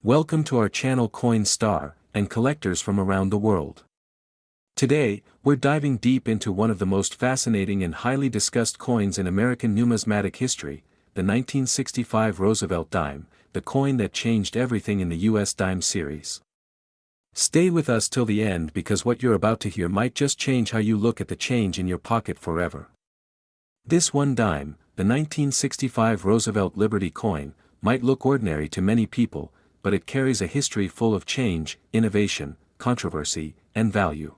Welcome to our channel Coin Star, and collectors from around the world. Today, we're diving deep into one of the most fascinating and highly discussed coins in American numismatic history, the 1965 Roosevelt dime, the coin that changed everything in the US dime series. Stay with us till the end because what you're about to hear might just change how you look at the change in your pocket forever. This one dime, the 1965 Roosevelt Liberty coin, might look ordinary to many people, but it carries a history full of change, innovation, controversy, and value.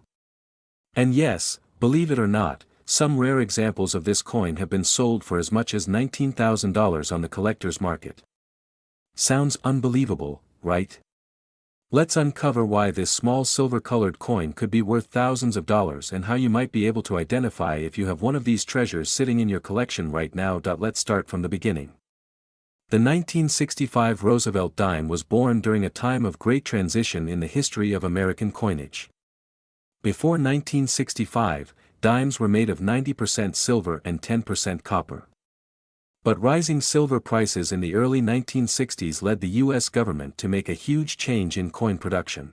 And yes, believe it or not, some rare examples of this coin have been sold for as much as $19,000 on the collector's market. Sounds unbelievable, right? Let's uncover why this small silver-colored coin could be worth thousands of dollars and how you might be able to identify if you have one of these treasures sitting in your collection right now. Let's start from the beginning. The 1965 Roosevelt dime was born during a time of great transition in the history of American coinage. Before 1965, dimes were made of 90% silver and 10% copper. But rising silver prices in the early 1960s led the US government to make a huge change in coin production.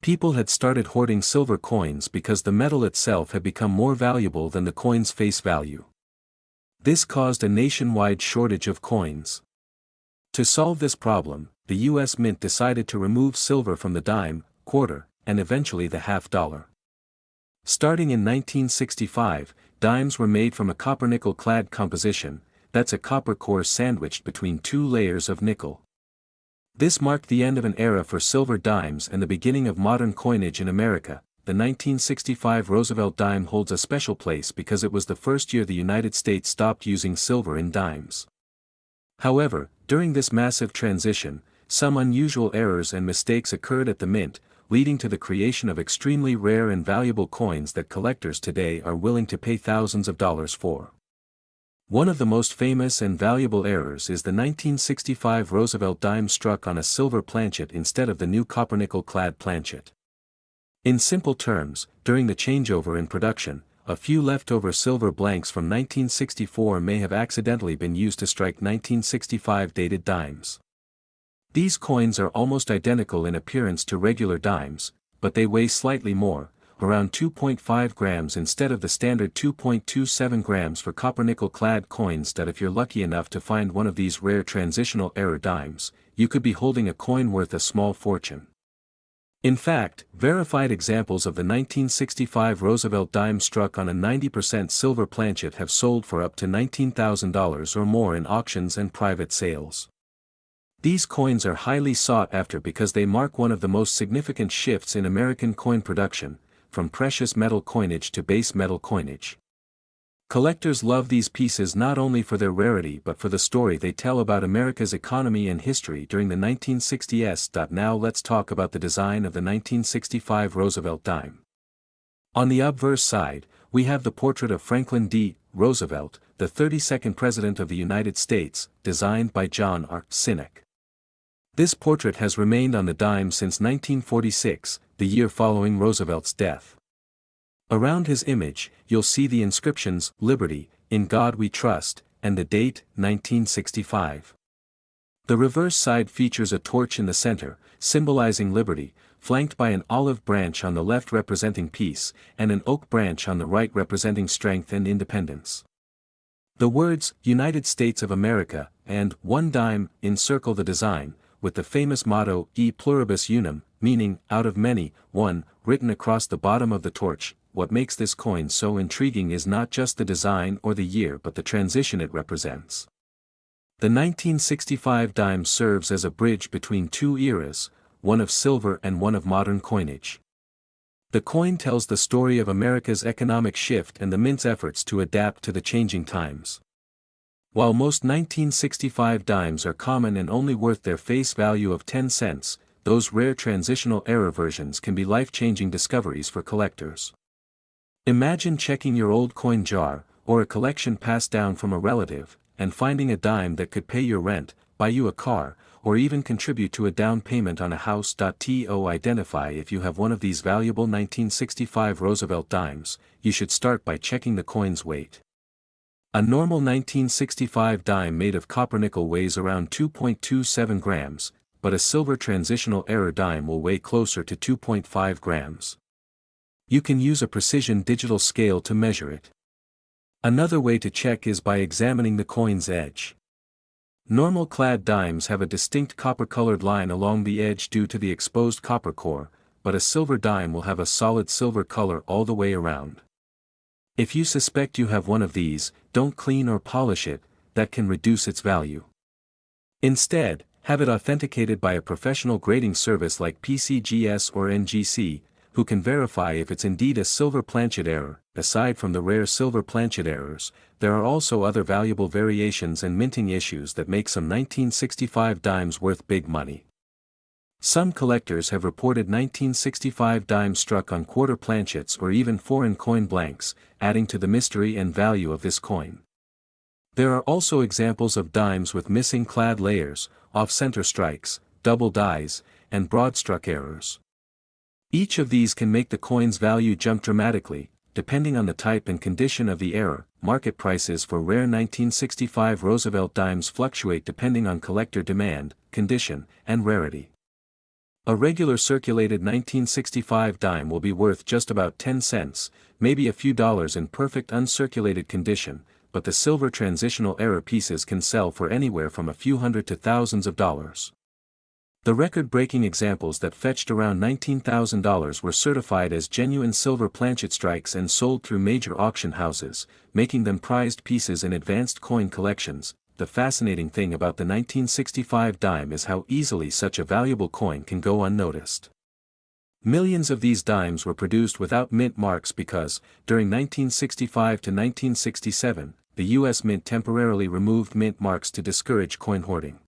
People had started hoarding silver coins because the metal itself had become more valuable than the coin's face value. This caused a nationwide shortage of coins. To solve this problem, the US Mint decided to remove silver from the dime, quarter, and eventually the half-dollar. Starting in 1965, dimes were made from a copper-nickel clad composition, that's a copper core sandwiched between two layers of nickel. This marked the end of an era for silver dimes and the beginning of modern coinage in America. The 1965 Roosevelt dime holds a special place because it was the first year the United States stopped using silver in dimes. However, during this massive transition, some unusual errors and mistakes occurred at the mint, leading to the creation of extremely rare and valuable coins that collectors today are willing to pay thousands of dollars for. One of the most famous and valuable errors is the 1965 Roosevelt dime struck on a silver planchet instead of the new copper-nickel clad planchet. In simple terms, during the changeover in production, a few leftover silver blanks from 1964 may have accidentally been used to strike 1965 dated dimes. These coins are almost identical in appearance to regular dimes, but they weigh slightly more, around 2.5 grams instead of the standard 2.27 grams for copper-nickel clad coins. That if you're lucky enough to find one of these rare transitional error dimes, you could be holding a coin worth a small fortune. In fact, verified examples of the 1965 Roosevelt dime struck on a 90% silver planchet have sold for up to $19,000 or more in auctions and private sales. These coins are highly sought after because they mark one of the most significant shifts in American coin production, from precious metal coinage to base metal coinage. Collectors love these pieces not only for their rarity but for the story they tell about America's economy and history during the 1960s. Now let's talk about the design of the 1965 Roosevelt dime. On the obverse side, we have the portrait of Franklin D. Roosevelt, the 32nd President of the United States, designed by John R. Sinek. This portrait has remained on the dime since 1946, the year following Roosevelt's death. Around his image, you'll see the inscriptions, Liberty, In God We Trust, and the date, 1965. The reverse side features a torch in the center, symbolizing liberty, flanked by an olive branch on the left representing peace, and an oak branch on the right representing strength and independence. The words, United States of America, and one dime, encircle the design, with the famous motto, E pluribus unum, meaning, out of many, one, written across the bottom of the torch. What makes this coin so intriguing is not just the design or the year but the transition it represents. The 1965 dime serves as a bridge between two eras, one of silver and one of modern coinage. The coin tells the story of America's economic shift and the mint's efforts to adapt to the changing times. While most 1965 dimes are common and only worth their face value of 10 cents, those rare transitional error versions can be life-changing discoveries for collectors. Imagine checking your old coin jar, or a collection passed down from a relative, and finding a dime that could pay your rent, buy you a car, or even contribute to a down payment on a house. To identify if you have one of these valuable 1965 Roosevelt dimes, you should start by checking the coin's weight. A normal 1965 dime made of copper-nickel weighs around 2.27 grams, but a silver transitional error dime will weigh closer to 2.5 grams. You can use a precision digital scale to measure it. Another way to check is by examining the coin's edge. Normal clad dimes have a distinct copper-colored line along the edge due to the exposed copper core, but a silver dime will have a solid silver color all the way around. If you suspect you have one of these, don't clean or polish it, that can reduce its value. Instead, have it authenticated by a professional grading service like PCGS or NGC, who can verify if it's indeed a silver planchet error. Aside from the rare silver planchet errors, there are also other valuable variations and minting issues that make some 1965 dimes worth big money. Some collectors have reported 1965 dimes struck on quarter planchets or even foreign coin blanks, adding to the mystery and value of this coin. There are also examples of dimes with missing clad layers, off-center strikes, double dies, and broad-struck errors. Each of these can make the coin's value jump dramatically, depending on the type and condition of the error. Market prices for rare 1965 Roosevelt dimes fluctuate depending on collector demand, condition, and rarity. A regular circulated 1965 dime will be worth just about 10 cents, maybe a few dollars in perfect uncirculated condition, but the silver transitional error pieces can sell for anywhere from a few hundred to thousands of dollars. The record-breaking examples that fetched around $19,000 were certified as genuine silver planchet strikes and sold through major auction houses, making them prized pieces in advanced coin collections. The fascinating thing about the 1965 dime is how easily such a valuable coin can go unnoticed. Millions of these dimes were produced without mint marks because, during 1965 to 1967, the U.S. Mint temporarily removed mint marks to discourage coin hoarding.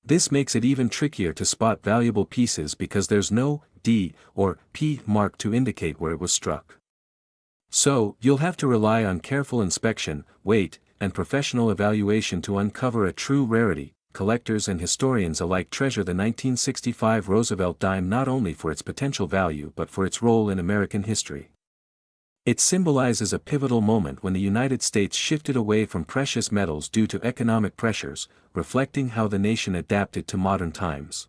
This makes it even trickier to spot valuable pieces because there's no D or P mark to indicate where it was struck. So, you'll have to rely on careful inspection, weight, and professional evaluation to uncover a true rarity. Collectors and historians alike treasure the 1965 Roosevelt dime not only for its potential value but for its role in American history. It symbolizes a pivotal moment when the United States shifted away from precious metals due to economic pressures, reflecting how the nation adapted to modern times.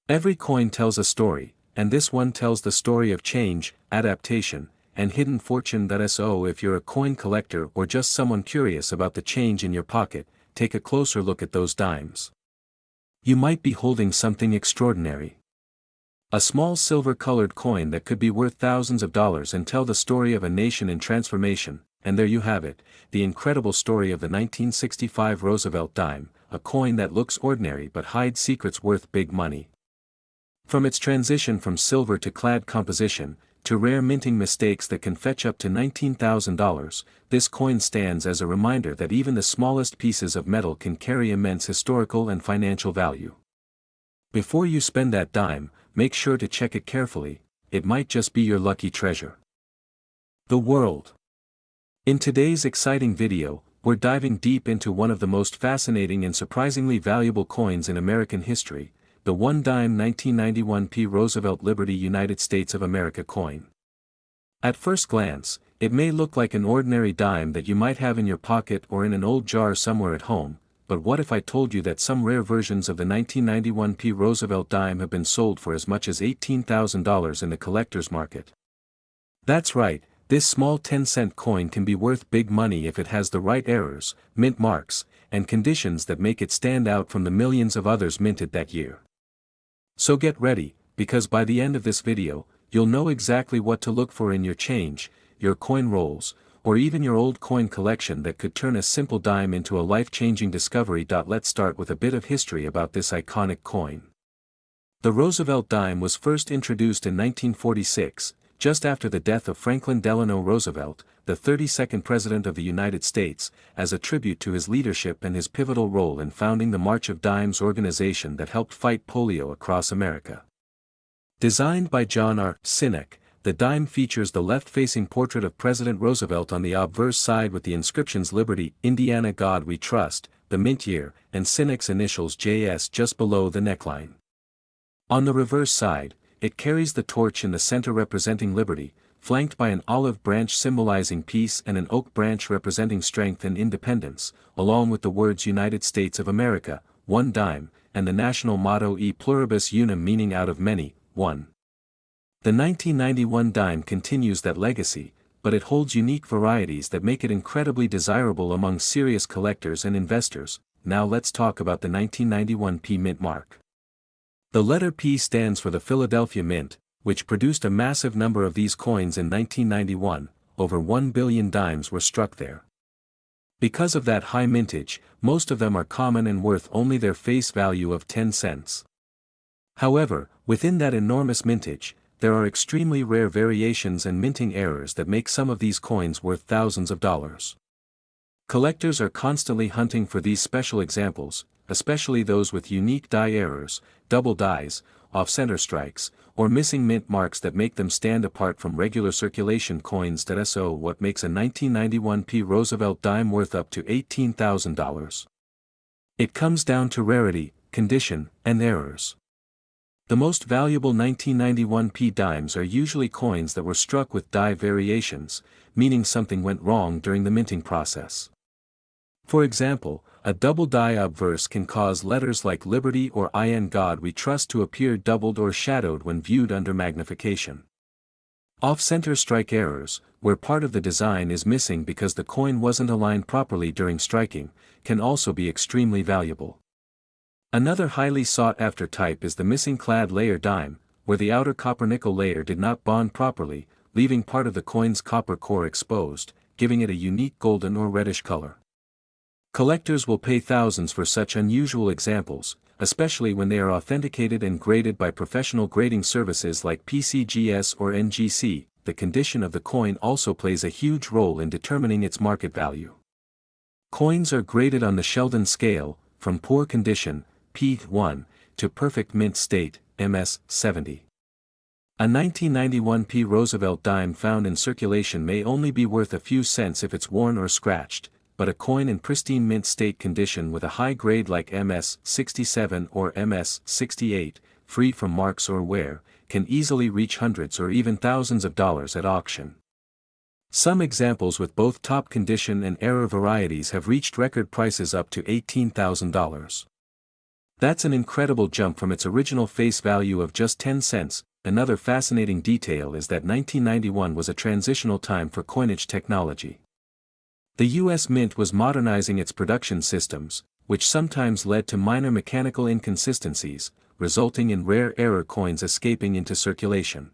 Every coin tells a story, and this one tells the story of change, adaptation, and hidden fortune. So if you're a coin collector or just someone curious about the change in your pocket, take a closer look at those dimes. You might be holding something extraordinary. A small silver-colored coin that could be worth thousands of dollars and tell the story of a nation in transformation. And there you have it, the incredible story of the 1965 Roosevelt dime, a coin that looks ordinary but hides secrets worth big money. From its transition from silver to clad composition, to rare minting mistakes that can fetch up to $19,000, this coin stands as a reminder that even the smallest pieces of metal can carry immense historical and financial value. Before you spend that dime, make sure to check it carefully, it might just be your lucky treasure. The world. In today's exciting video, we're diving deep into one of the most fascinating and surprisingly valuable coins in American history, the one-dime 1991 P. Roosevelt Liberty United States of America coin. At first glance, it may look like an ordinary dime that you might have in your pocket or in an old jar somewhere at home, but what if I told you that some rare versions of the 1991 P. Roosevelt dime have been sold for as much as $18,000 in the collector's market? That's right, this small 10-cent coin can be worth big money if it has the right errors, mint marks, and conditions that make it stand out from the millions of others minted that year. So get ready, because by the end of this video, you'll know exactly what to look for in your change, your coin rolls, or even your old coin collection that could turn a simple dime into a life-changing discovery. Let's start with a bit of history about this iconic coin. The Roosevelt dime was first introduced in 1946, just after the death of Franklin Delano Roosevelt, the 32nd President of the United States, as a tribute to his leadership and his pivotal role in founding the March of Dimes organization that helped fight polio across America. Designed by John R. Sinek, the dime features the left-facing portrait of President Roosevelt on the obverse side with the inscriptions Liberty, Indiana, God We Trust, the mint year, and Sinek's initials JS just below the neckline. On the reverse side, it carries the torch in the center representing liberty, flanked by an olive branch symbolizing peace and an oak branch representing strength and independence, along with the words United States of America, one dime, and the national motto E pluribus unum, meaning out of many, one. The 1991 dime continues that legacy, but it holds unique varieties that make it incredibly desirable among serious collectors and investors. Now let's talk about the 1991 P Mint mark. The letter P stands for the Philadelphia Mint, which produced a massive number of these coins in 1991, over 1 billion dimes were struck there. Because of that high mintage, most of them are common and worth only their face value of 10 cents. However, within that enormous mintage, there are extremely rare variations and minting errors that make some of these coins worth thousands of dollars. Collectors are constantly hunting for these special examples, especially those with unique die errors, double dies, off-center strikes, or missing mint marks that make them stand apart from regular circulation coins. So what makes a 1991 P Roosevelt dime worth up to $18,000? It comes down to rarity, condition, and errors. The most valuable 1991 P dimes are usually coins that were struck with die variations, meaning something went wrong during the minting process. For example, a double die obverse can cause letters like Liberty or In God We Trust to appear doubled or shadowed when viewed under magnification. Off-center strike errors, where part of the design is missing because the coin wasn't aligned properly during striking, can also be extremely valuable. Another highly sought-after type is the missing clad layer dime, where the outer copper-nickel layer did not bond properly, leaving part of the coin's copper core exposed, giving it a unique golden or reddish color. Collectors will pay thousands for such unusual examples, especially when they are authenticated and graded by professional grading services like PCGS or NGC. The condition of the coin also plays a huge role in determining its market value. Coins are graded on the Sheldon scale, from poor condition, P1, to perfect mint state, MS 70. A 1991 P Roosevelt dime found in circulation may only be worth a few cents if it's worn or scratched, but a coin in pristine mint state condition with a high grade like MS 67 or MS 68, free from marks or wear, can easily reach hundreds or even thousands of dollars at auction. Some examples with both top condition and error varieties have reached record prices up to $18,000. That's an incredible jump from its original face value of just 10 cents. Another fascinating detail is that 1991 was a transitional time for coinage technology. The U.S. Mint was modernizing its production systems, which sometimes led to minor mechanical inconsistencies, resulting in rare error coins escaping into circulation.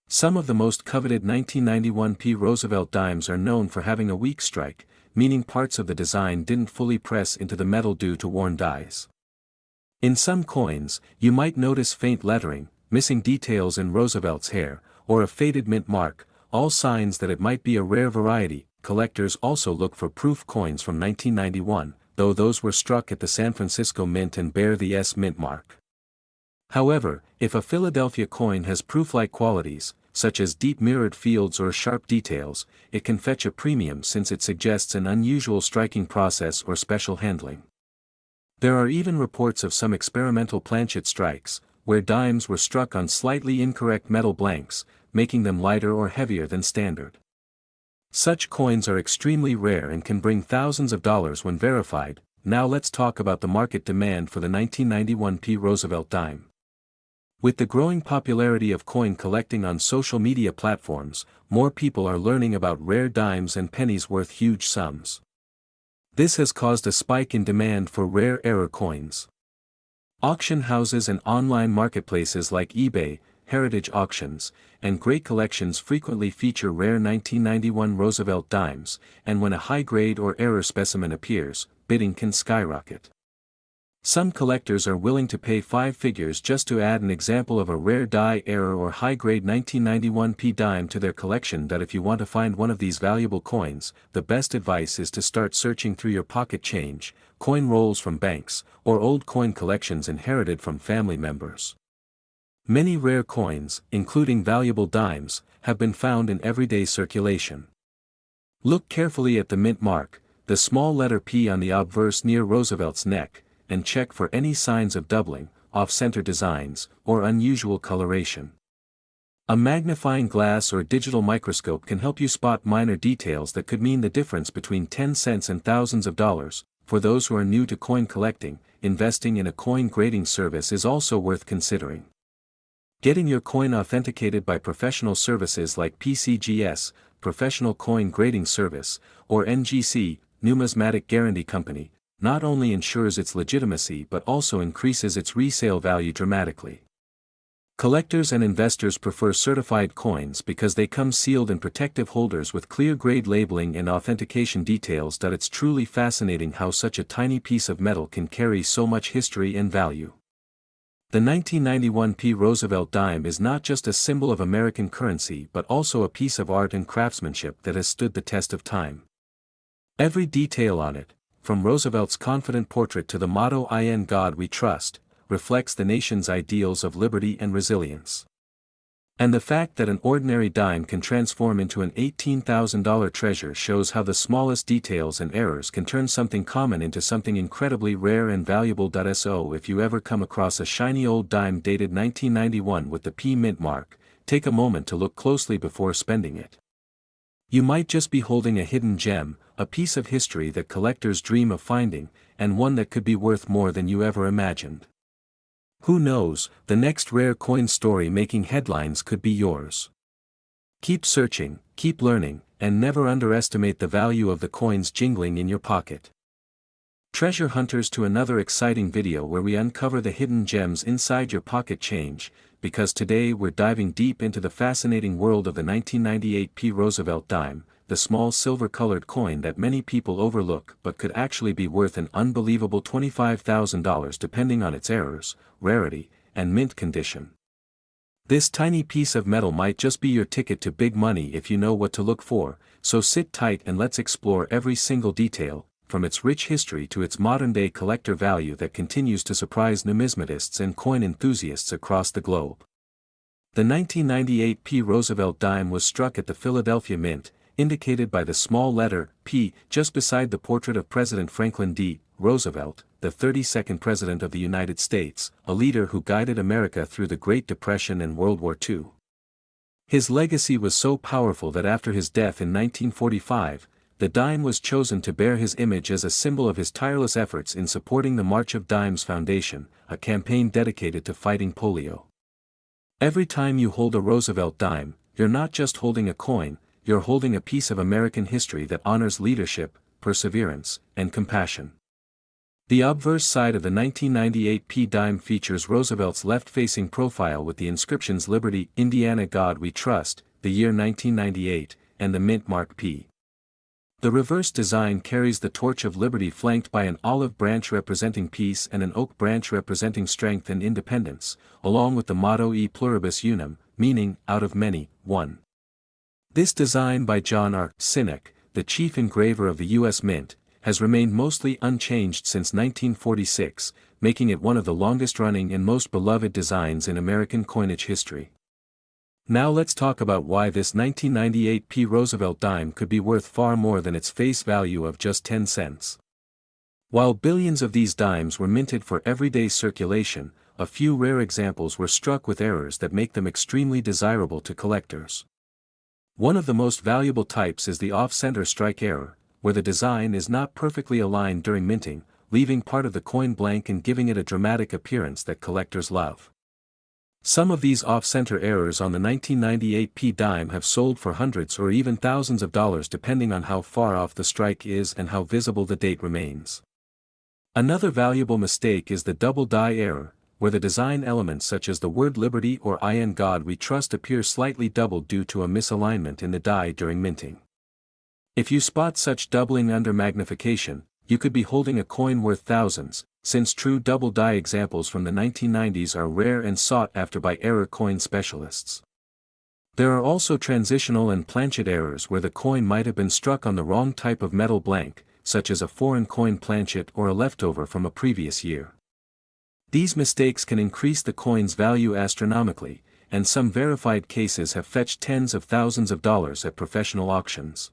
Some of the most coveted 1991 P Roosevelt dimes are known for having a weak strike, meaning parts of the design didn't fully press into the metal due to worn dies. In some coins, you might notice faint lettering, missing details in Roosevelt's hair, or a faded mint mark, all signs that it might be a rare variety. Collectors also look for proof coins from 1991, though those were struck at the San Francisco Mint and bear the S mint mark. However, if a Philadelphia coin has proof-like qualities, such as deep mirrored fields or sharp details, it can fetch a premium since it suggests an unusual striking process or special handling. There are even reports of some experimental planchet strikes, where dimes were struck on slightly incorrect metal blanks, making them lighter or heavier than standard. Such coins are extremely rare and can bring thousands of dollars when verified. Now let's talk about the market demand for the 1991 P Roosevelt dime. With the growing popularity of coin collecting on social media platforms, more people are learning about rare dimes and pennies worth huge sums. This has caused a spike in demand for rare error coins. Auction houses and online marketplaces like eBay, Heritage Auctions, and Great Collections frequently feature rare 1991 Roosevelt dimes, and when a high-grade or error specimen appears, bidding can skyrocket. Some collectors are willing to pay 5 figures just to add an example of a rare die error or high-grade 1991 P dime to their collection. If you want to find one of these valuable coins, the best advice is to start searching through your pocket change, coin rolls from banks, or old coin collections inherited from family members. Many rare coins, including valuable dimes, have been found in everyday circulation. Look carefully at the mint mark, the small letter P on the obverse near Roosevelt's neck, and check for any signs of doubling, off-center designs, or unusual coloration. A magnifying glass or digital microscope can help you spot minor details that could mean the difference between 10 cents and thousands of dollars. for those who are new to coin collecting, investing in a coin grading service is also worth considering. Getting your coin authenticated by professional services like PCGS, Professional Coin Grading Service, or NGC, Numismatic Guarantee Company, not only ensures its legitimacy but also increases its resale value dramatically. Collectors and investors prefer certified coins because they come sealed in protective holders with clear grade labeling and authentication details. It's truly fascinating how such a tiny piece of metal can carry so much history and value. The 1991 P. Roosevelt dime is not just a symbol of American currency but also a piece of art and craftsmanship that has stood the test of time. Every detail on it, from Roosevelt's confident portrait to the motto "In God We Trust," reflects the nation's ideals of liberty and resilience. And the fact that an ordinary dime can transform into an $18,000 treasure shows how the smallest details and errors can turn something common into something incredibly rare and valuable. So if you ever come across a shiny old dime dated 1991 with the P mint mark, take a moment to look closely before spending it. You might just be holding a hidden gem, a piece of history that collectors dream of finding, and one that could be worth more than you ever imagined. Who knows, the next rare coin story making headlines could be yours. Keep searching, keep learning, and never underestimate the value of the coins jingling in your pocket. Treasure hunters, to another exciting video where we uncover the hidden gems inside your pocket change, because today we're diving deep into the fascinating world of the 1998 P. Roosevelt dime, the small silver-colored coin that many people overlook but could actually be worth an unbelievable $25,000 depending on its errors, rarity, and mint condition. This tiny piece of metal might just be your ticket to big money if you know what to look for, so sit tight and let's explore every single detail, from its rich history to its modern-day collector value that continues to surprise numismatists and coin enthusiasts across the globe. The 1998 P. Roosevelt dime was struck at the Philadelphia Mint, indicated by the small letter P just beside the portrait of President Franklin D. Roosevelt, the 32nd President of the United States, a leader who guided America through the Great Depression and World War II. His legacy was so powerful that after his death in 1945, the dime was chosen to bear his image as a symbol of his tireless efforts in supporting the March of Dimes Foundation, a campaign dedicated to fighting polio. Every time you hold a Roosevelt dime, you're not just holding a coin, you're holding a piece of American history that honors leadership, perseverance, and compassion. The obverse side of the 1998 P dime features Roosevelt's left-facing profile with the inscriptions "Liberty, Indiana, God We Trust," the year 1998, and the mint mark P. The reverse design carries the torch of liberty flanked by an olive branch representing peace and an oak branch representing strength and independence, along with the motto "E pluribus unum," meaning, out of many, one. This design by John R. Sinek, the chief engraver of the U.S. Mint, has remained mostly unchanged since 1946, making it one of the longest-running and most beloved designs in American coinage history. Now let's talk about why this 1998 P. Roosevelt dime could be worth far more than its face value of just 10 cents. While billions of these dimes were minted for everyday circulation, a few rare examples were struck with errors that make them extremely desirable to collectors. One of the most valuable types is the off-center strike error, where the design is not perfectly aligned during minting, leaving part of the coin blank and giving it a dramatic appearance that collectors love. Some of these off-center errors on the 1998 P dime have sold for hundreds or even thousands of dollars depending on how far off the strike is and how visible the date remains. Another valuable mistake is the double die error, where the design elements such as the word "Liberty" or "In God We Trust" appear slightly doubled due to a misalignment in the die during minting. If you spot such doubling under magnification, you could be holding a coin worth thousands, since true double die examples from the 1990s are rare and sought after by error coin specialists. There are also transitional and planchet errors where the coin might have been struck on the wrong type of metal blank, such as a foreign coin planchet or a leftover from a previous year. These mistakes can increase the coin's value astronomically, and some verified cases have fetched tens of thousands of dollars at professional auctions.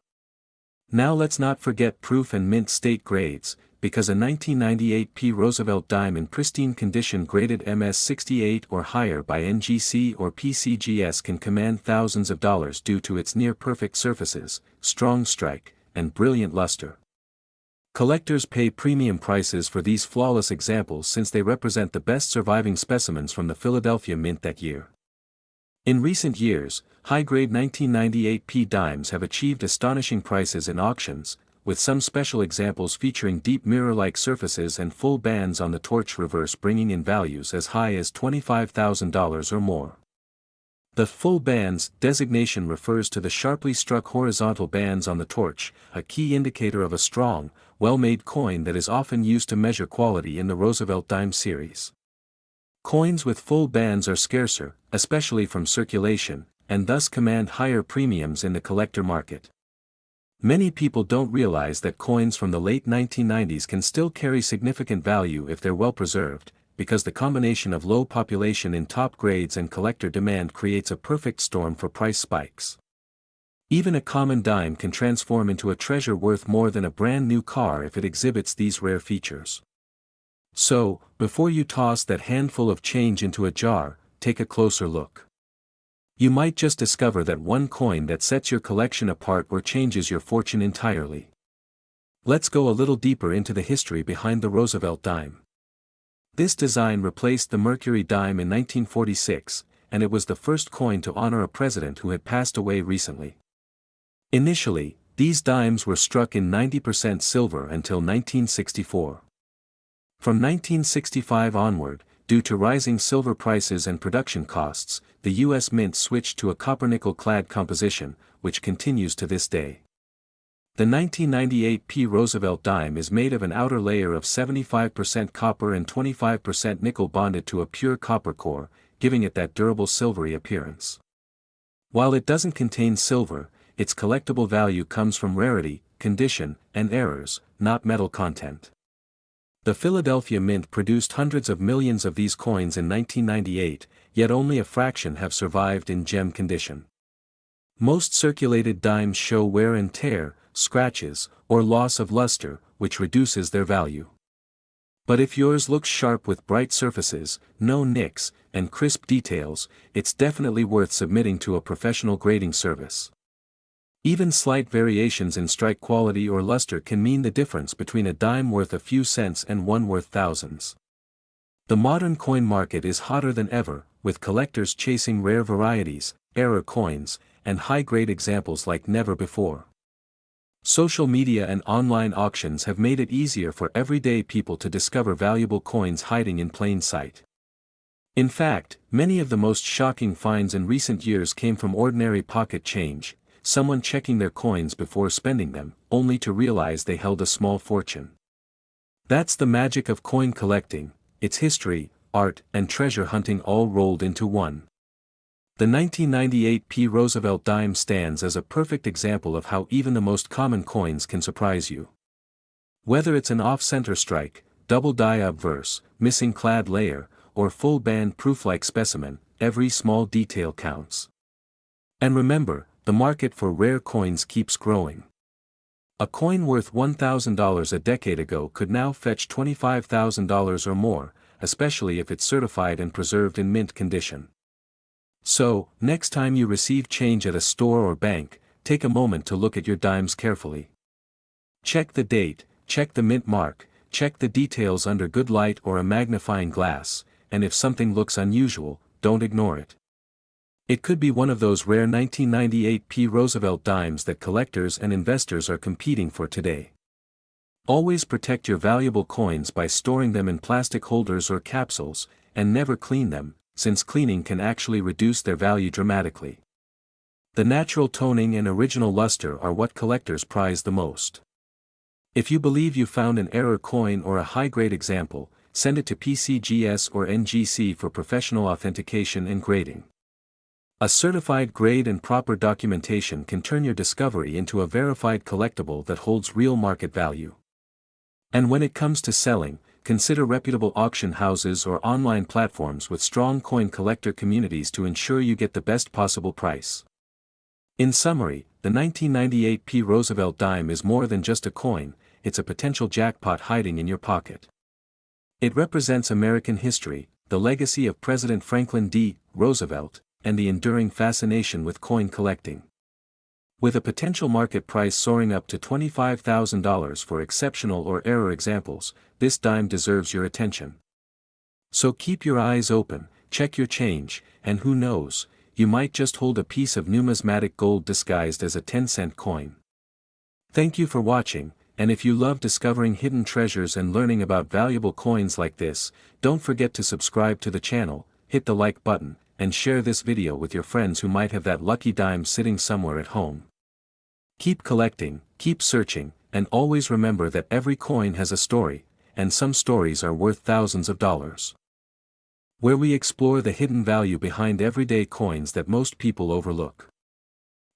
Now let's not forget proof and mint state grades, because a 1998 P. Roosevelt dime in pristine condition graded MS-68 or higher by NGC or PCGS can command thousands of dollars due to its near-perfect surfaces, strong strike, and brilliant luster. Collectors pay premium prices for these flawless examples since they represent the best surviving specimens from the Philadelphia Mint that year. In recent years, high-grade 1998 P dimes have achieved astonishing prices in auctions, with some special examples featuring deep mirror-like surfaces and full bands on the torch reverse bringing in values as high as $25,000 or more. The full bands designation refers to the sharply struck horizontal bands on the torch, a key indicator of a strong, well-made coin that is often used to measure quality in the Roosevelt dime series. Coins with full bands are scarcer, especially from circulation, and thus command higher premiums in the collector market. Many people don't realize that coins from the late 1990s can still carry significant value if they're well preserved, because the combination of low population in top grades and collector demand creates a perfect storm for price spikes. Even a common dime can transform into a treasure worth more than a brand new car if it exhibits these rare features. So, before you toss that handful of change into a jar, take a closer look. You might just discover that one coin that sets your collection apart or changes your fortune entirely. Let's go a little deeper into the history behind the Roosevelt dime. This design replaced the Mercury dime in 1946, and it was the first coin to honor a president who had passed away recently. Initially, these dimes were struck in 90% silver until 1964. From 1965 onward, due to rising silver prices and production costs, the U.S. Mint switched to a copper-nickel-clad composition, which continues to this day. The 1998 P Roosevelt dime is made of an outer layer of 75% copper and 25% nickel bonded to a pure copper core, giving it that durable silvery appearance. While it doesn't contain silver, its collectible value comes from rarity, condition, and errors, not metal content. The Philadelphia Mint produced hundreds of millions of these coins in 1998, yet only a fraction have survived in gem condition. Most circulated dimes show wear and tear, scratches, or loss of luster, which reduces their value. But if yours looks sharp with bright surfaces, no nicks, and crisp details, it's definitely worth submitting to a professional grading service. Even slight variations in strike quality or luster can mean the difference between a dime worth a few cents and one worth thousands. The modern coin market is hotter than ever, with collectors chasing rare varieties, error coins, and high-grade examples like never before. Social media and online auctions have made it easier for everyday people to discover valuable coins hiding in plain sight. In fact, many of the most shocking finds in recent years came from ordinary pocket change, someone checking their coins before spending them, only to realize they held a small fortune. That's the magic of coin collecting, its history, art, and treasure hunting all rolled into one. The 1998 P Roosevelt dime stands as a perfect example of how even the most common coins can surprise you. Whether it's an off-center strike, double die obverse, missing clad layer, or full band proof-like specimen, every small detail counts. And remember, the market for rare coins keeps growing. A coin worth $1,000 a decade ago could now fetch $25,000 or more, especially if it's certified and preserved in mint condition. So, next time you receive change at a store or bank, take a moment to look at your dimes carefully. Check the date, check the mint mark, check the details under good light or a magnifying glass, and if something looks unusual, don't ignore it. It could be one of those rare 1998 P Roosevelt dimes that collectors and investors are competing for today. Always protect your valuable coins by storing them in plastic holders or capsules, and never clean them, since cleaning can actually reduce their value dramatically. The natural toning and original luster are what collectors prize the most. If you believe you found an error coin or a high-grade example, send it to PCGS or NGC for professional authentication and grading. A certified grade and proper documentation can turn your discovery into a verified collectible that holds real market value. And when it comes to selling, consider reputable auction houses or online platforms with strong coin collector communities to ensure you get the best possible price. In summary, the 1998 P Roosevelt dime is more than just a coin, it's a potential jackpot hiding in your pocket. It represents American history, the legacy of President Franklin D. Roosevelt, and the enduring fascination with coin collecting. With a potential market price soaring up to $25,000 for exceptional or error examples, this dime deserves your attention. So keep your eyes open, check your change, and who knows, you might just hold a piece of numismatic gold disguised as a 10-cent coin. Thank you for watching, and if you love discovering hidden treasures and learning about valuable coins like this, don't forget to subscribe to the channel, hit the like button, and share this video with your friends who might have that lucky dime sitting somewhere at home. Keep collecting, keep searching, and always remember that every coin has a story, and some stories are worth thousands of dollars. Where we explore the hidden value behind everyday coins that most people overlook.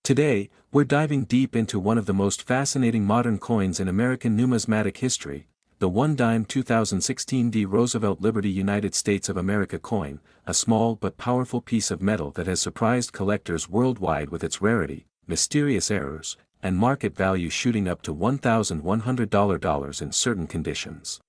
Today, we're diving deep into one of the most fascinating modern coins in American numismatic history, the one-dime 2016 Roosevelt Liberty United States of America coin, a small but powerful piece of metal that has surprised collectors worldwide with its rarity, mysterious errors, and market value shooting up to $1,100 in certain conditions.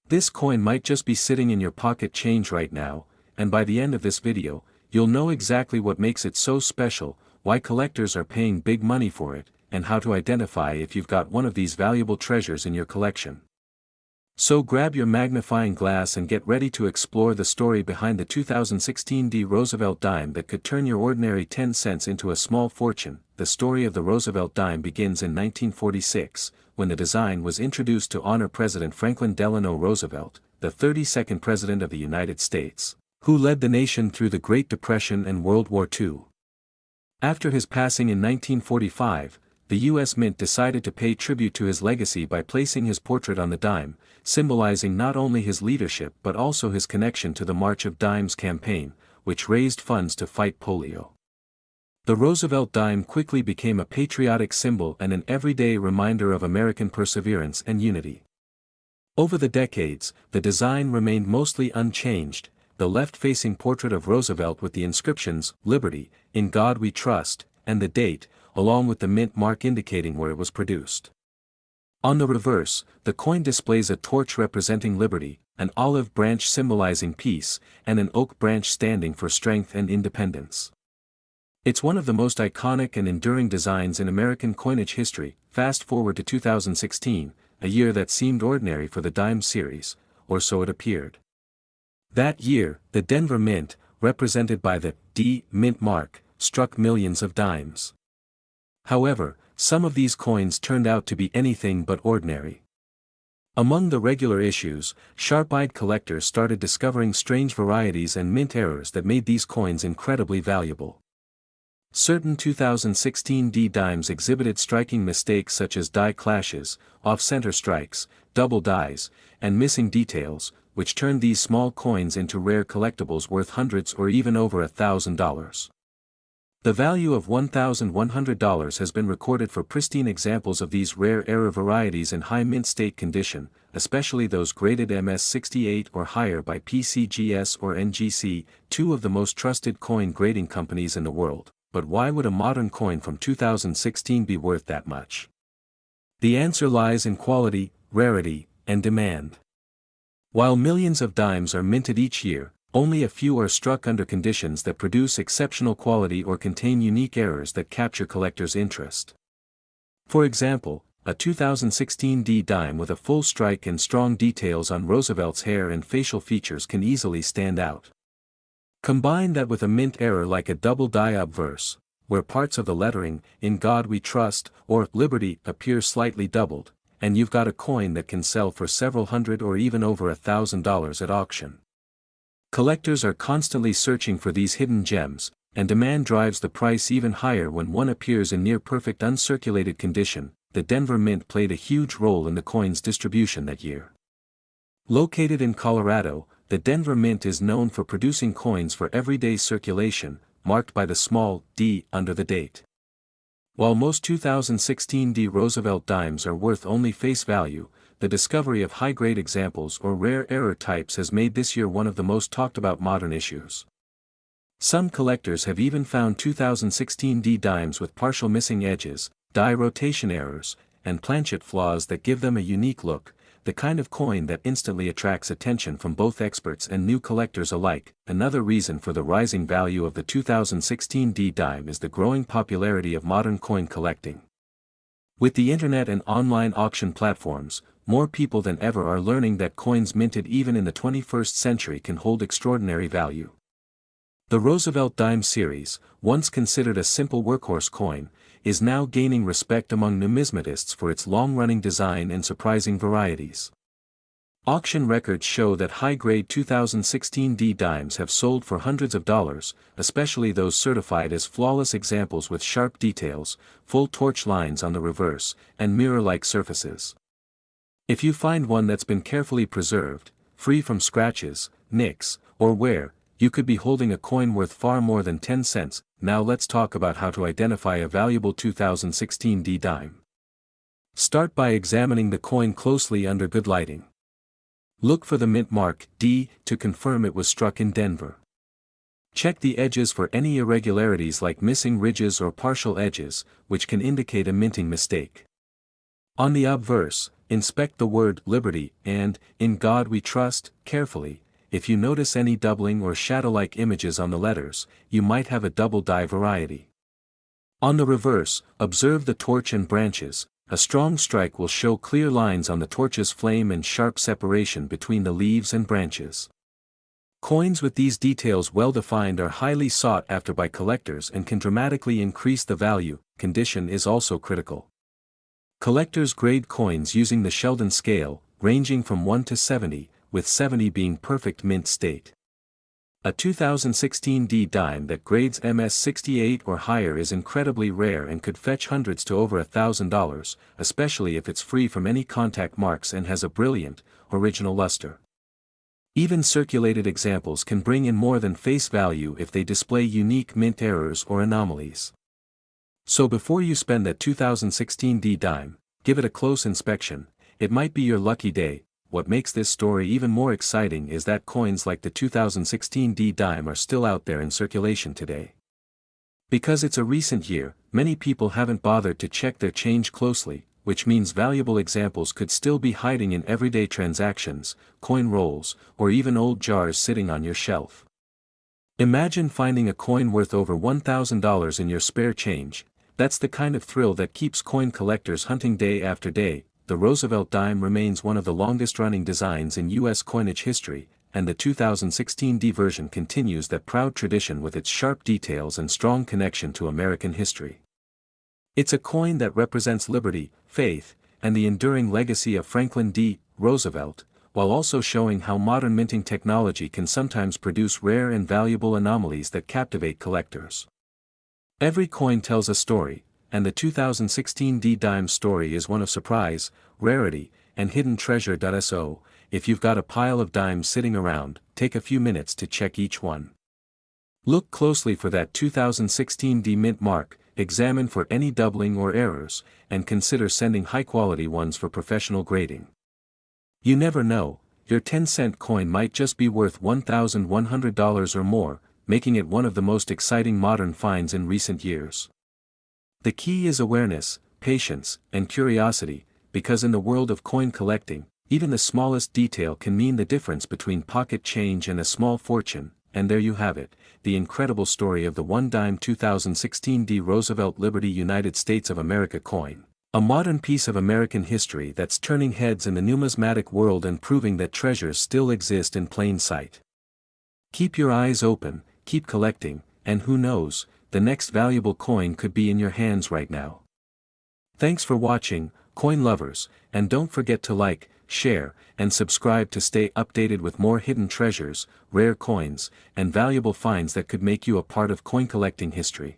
This coin might just be sitting in your pocket change right now, and by the end of this video, you'll know exactly what makes it so special, why collectors are paying big money for it, and how to identify if you've got one of these valuable treasures in your collection. So grab your magnifying glass and get ready to explore the story behind the 2016 Roosevelt dime that could turn your ordinary 10 cents into a small fortune. The story of the Roosevelt dime begins in 1946, when the design was introduced to honor President Franklin Delano Roosevelt, the 32nd President of the United States, who led the nation through the Great Depression and World War II. After his passing in 1945, the U.S. Mint decided to pay tribute to his legacy by placing his portrait on the dime, symbolizing not only his leadership but also his connection to the March of Dimes campaign, which raised funds to fight polio. The Roosevelt dime quickly became a patriotic symbol and an everyday reminder of American perseverance and unity. Over the decades, the design remained mostly unchanged, the left-facing portrait of Roosevelt with the inscriptions, "Liberty, in God We Trust," and the date, along with the mint mark indicating where it was produced. On the reverse, the coin displays a torch representing liberty, an olive branch symbolizing peace, and an oak branch standing for strength and independence. It's one of the most iconic and enduring designs in American coinage history. Fast forward to 2016, a year that seemed ordinary for the dime series, or so it appeared. That year, the Denver Mint, represented by the D mint mark, struck millions of dimes. However, some of these coins turned out to be anything but ordinary. Among the regular issues, sharp-eyed collectors started discovering strange varieties and mint errors that made these coins incredibly valuable. Certain 2016 D dimes exhibited striking mistakes such as die clashes, off-center strikes, double dies, and missing details, which turned these small coins into rare collectibles worth hundreds or even over $1,000. The value of $1,100 has been recorded for pristine examples of these rare error varieties in high mint state condition, especially those graded MS68 or higher by PCGS or NGC, two of the most trusted coin grading companies in the world. But why would a modern coin from 2016 be worth that much? The answer lies in quality, rarity, and demand. While millions of dimes are minted each year, only a few are struck under conditions that produce exceptional quality or contain unique errors that capture collectors' interest. For example, a 2016 D dime with a full strike and strong details on Roosevelt's hair and facial features can easily stand out. Combine that with a mint error like a double die obverse, where parts of the lettering, "In God We Trust," or "Liberty," appear slightly doubled, and you've got a coin that can sell for several hundred or even over $1,000 at auction. Collectors are constantly searching for these hidden gems, and demand drives the price even higher when one appears in near-perfect uncirculated condition. The Denver Mint played a huge role in the coin's distribution that year. Located in Colorado, the Denver Mint is known for producing coins for everyday circulation, marked by the small d under the date. While most 2016 D Roosevelt dimes are worth only face value, the discovery of high-grade examples or rare error types has made this year one of the most talked-about modern issues. Some collectors have even found 2016 D dimes with partial missing edges, die rotation errors, and planchet flaws that give them a unique look. the kind of coin that instantly attracts attention from both experts and new collectors alike. Another reason for the rising value of the 2016 D dime is the growing popularity of modern coin collecting. With the internet and online auction platforms, more people than ever are learning that coins minted even in the 21st century can hold extraordinary value. The Roosevelt dime series, once considered a simple workhorse coin, is now gaining respect among numismatists for its long-running design and surprising varieties. Auction records show that high-grade 2016 D dimes have sold for hundreds of dollars, especially those certified as flawless examples with sharp details, full torch lines on the reverse, and mirror-like surfaces. If you find one that's been carefully preserved, free from scratches, nicks, or wear, you could be holding a coin worth far more than 10 cents. Now let's talk about how to identify a valuable 2016 D dime. Start by examining the coin closely under good lighting. Look for the mint mark, D, to confirm it was struck in Denver. Check the edges for any irregularities like missing ridges or partial edges, which can indicate a minting mistake. On the obverse, inspect the word Liberty and In God We Trust carefully. If you notice any doubling or shadow-like images on the letters, you might have a double die variety. On the reverse, observe the torch and branches. A strong strike will show clear lines on the torch's flame and sharp separation between the leaves and branches. Coins with these details well defined are highly sought after by collectors and can dramatically increase the value. Condition is also critical. Collectors grade coins using the Sheldon scale, ranging from 1 to 70, with 70 being perfect mint state. A 2016 D dime that grades MS-68 or higher is incredibly rare and could fetch hundreds to over $1,000, especially if it's free from any contact marks and has a brilliant, original luster. Even circulated examples can bring in more than face value if they display unique mint errors or anomalies. So before you spend that 2016 D dime, give it a close inspection. It might be your lucky day. What makes this story even more exciting is that coins like the 2016 D dime are still out there in circulation today. Because it's a recent year, many people haven't bothered to check their change closely, which means valuable examples could still be hiding in everyday transactions, coin rolls, or even old jars sitting on your shelf. Imagine finding a coin worth over $1,000 in your spare change. That's the kind of thrill that keeps coin collectors hunting day after day. The Roosevelt dime remains one of the longest-running designs in U.S. coinage history, and the 2016 D version continues that proud tradition with its sharp details and strong connection to American history. It's a coin that represents liberty, faith, and the enduring legacy of Franklin D. Roosevelt, while also showing how modern minting technology can sometimes produce rare and valuable anomalies that captivate collectors. Every coin tells a story, and the 2016 D dime story is one of surprise, rarity, and hidden treasure. So, if you've got a pile of dimes sitting around, take a few minutes to check each one. Look closely for that 2016 D mint mark, examine for any doubling or errors, and consider sending high-quality ones for professional grading. You never know, your 10-cent coin might just be worth $1,100 or more, making it one of the most exciting modern finds in recent years. The key is awareness, patience, and curiosity, because in the world of coin collecting, even the smallest detail can mean the difference between pocket change and a small fortune. And there you have it, the incredible story of the one-dime 2016 D Roosevelt Liberty United States of America coin. A modern piece of American history that's turning heads in the numismatic world and proving that treasures still exist in plain sight. Keep your eyes open, keep collecting, and who knows, the next valuable coin could be in your hands right now. Thanks for watching, coin lovers, and don't forget to like, share, and subscribe to stay updated with more hidden treasures, rare coins, and valuable finds that could make you a part of coin collecting history.